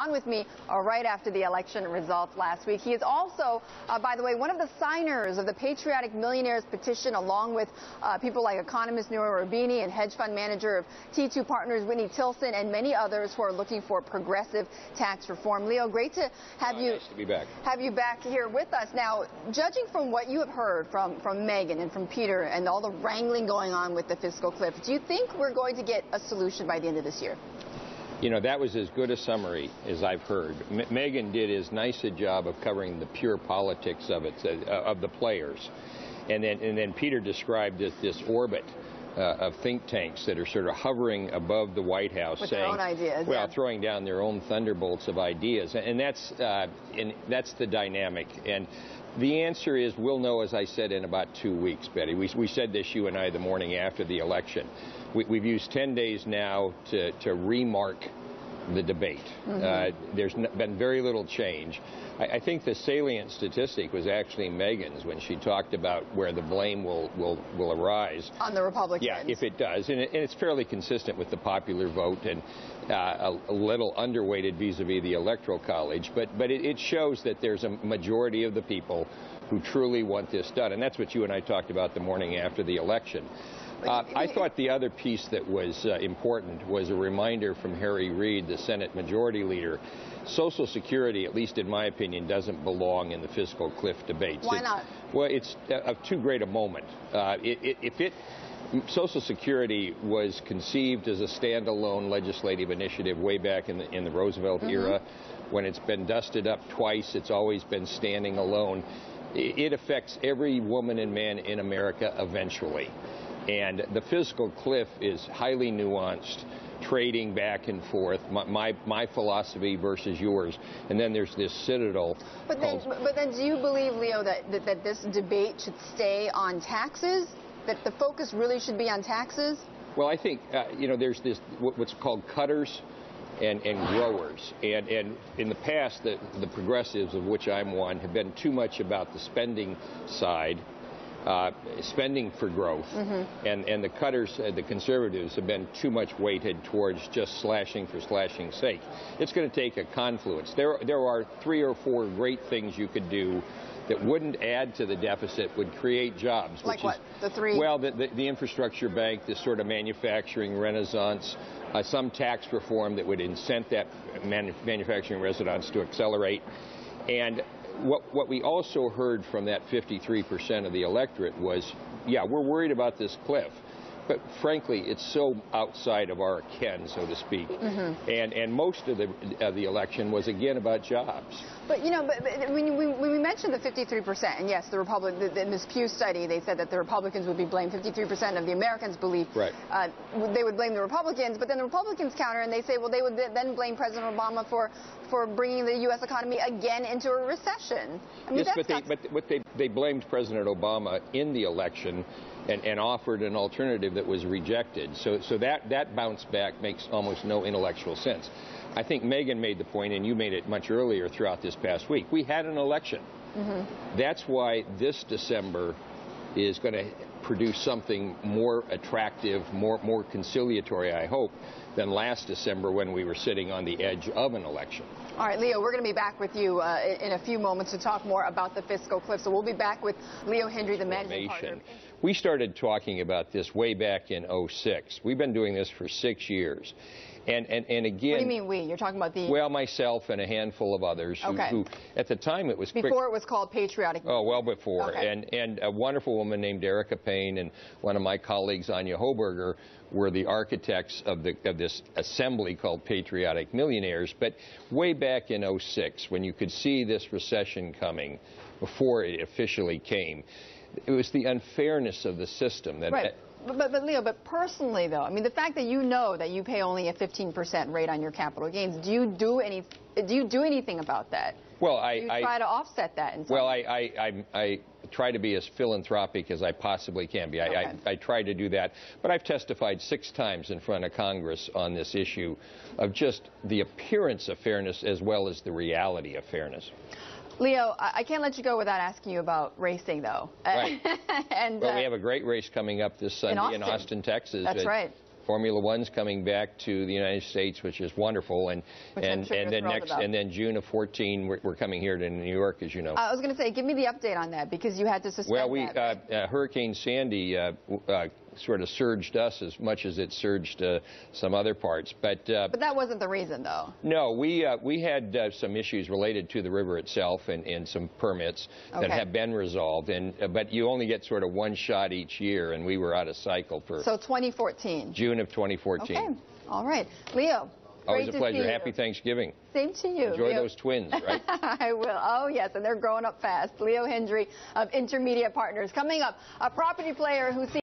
on with me right after the election results last week. He is also, by the way, one of the signers of the Patriotic Millionaires petition, along with people like economist Noura Rabini and hedge fund manager of T2 Partners Whitney Tilson and many others who are looking for progressive tax reform. Leo, great to have you. Nice to be back. Have you back here with us. Now, judging from what you have heard from Megyn and from Peter and all the wrangling going on with the fiscal cliff, do you think we're going to get a solution by the end of this year? You know, that was as good a summary as I've heard. Megyn did as nice a job of covering the pure politics of it, of the players. And then Peter described this orbit of think tanks that are sort of hovering above the White House, with saying, their own ideas, well, throwing down their own thunderbolts of ideas. And that's the dynamic. And the answer is we'll know, as I said, in about 2 weeks, Betty. We said this, you and I, the morning after the election. We've used 10 days now to remark the debate. There's been very little change. I think the salient statistic was actually Megyn's when she talked about where the blame will arise. On the Republicans. Yeah, if it does. And it's fairly consistent with the popular vote and a little underweighted vis-a-vis the Electoral College. But it shows that there's a majority of the people who truly want this done. And that's what you and I talked about the morning after the election. I thought the other piece that was important was a reminder from Harry Reid, the Senate Majority Leader. Social Security, at least in my opinion, doesn't belong in the fiscal cliff debates. Why not? Well, it's of too great a moment. Social Security was conceived as a standalone legislative initiative way back in the Roosevelt era. When it's been dusted up twice, it's always been standing alone. It affects every woman and man in America eventually. And the fiscal cliff is highly nuanced, trading back and forth, my philosophy versus yours, and then there's this citadel. But then do you believe, Leo, that this debate should stay on taxes? That the focus really should be on taxes? Well, I think, you know, there's what's called cutters and growers. And in the past, the progressives, of which I'm one, have been too much about the spending side, spending for growth, and the cutters, the conservatives, have been too much weighted towards just slashing for slashing's sake. It's going to take a confluence. There are 3 or 4 great things you could do that wouldn't add to the deficit, would create jobs. Like what? The 3? Well, the infrastructure bank, this sort of manufacturing renaissance, some tax reform that would incent that manufacturing renaissance to accelerate. And what we also heard from that 53% of the electorate was, yeah, we're worried about this cliff. But frankly, it's so outside of our ken, so to speak. And most of the election was, again, about jobs. But, you know, when we mentioned the 53%, and yes, in this Pew study, they said that the Republicans would be blamed. 53% of the Americans believe they would blame the Republicans. But then the Republicans counter, and they say, well, they would then blame President Obama for bringing the U.S. economy again into a recession. I mean, yes, they blamed President Obama in the election and offered an alternative that was rejected. So that bounce back makes almost no intellectual sense. I think Megyn made the point, and you made it much earlier throughout this past week. We had an election. That's why this December is going to produce something more attractive, more conciliatory, I hope, than last December when we were sitting on the edge of an election. All right, Leo, we're going to be back with you in a few moments to talk more about the fiscal cliff. So we'll be back with Leo Hindery, the managing partner. We started talking about this way back in '06. We've been doing this for 6 years. And again... What do you mean we? You're talking about the... Well, myself and a handful of others who at the time it was... Before it was called Patriotic. Oh, well before. And a wonderful woman named Erica Payne and one of my colleagues, Anya Hoberger, were the architects of this assembly called Patriotic Millionaires. But way back in '06, when you could see this recession coming before it officially came, it was the unfairness of the system that... Right. But Leo, but personally, though, I mean, the fact that you know that you pay only a 15% rate on your capital gains, do you do anything about that? Well, do you try to offset that in some way? I try to be as philanthropic as I possibly can be. I try to do that. But I've testified 6 times in front of Congress on this issue of just the appearance of fairness as well as the reality of fairness. Leo, I can't let you go without asking you about racing, though. Right. Well, we have a great race coming up this Sunday in Austin, Texas. That's right. Formula One's coming back to the United States, which is wonderful, and then June of 14, we're coming here to New York, as you know. I was going to say, give me the update on that, because you had to suspend that. Hurricane Sandy sort of surged us as much as it surged some other parts, but that wasn't the reason, though. No, we had some issues related to the river itself and some permits that have been resolved, but you only get sort of one shot each year, and we were out of cycle for. So 2014. June of 2014. Okay, all right, Leo. Always a pleasure. Happy Thanksgiving. Same to you. Enjoy those twins, right? I will. Oh, yes, and they're growing up fast. Leo Hindery of InterMedia Partners. Coming up, a property player who seems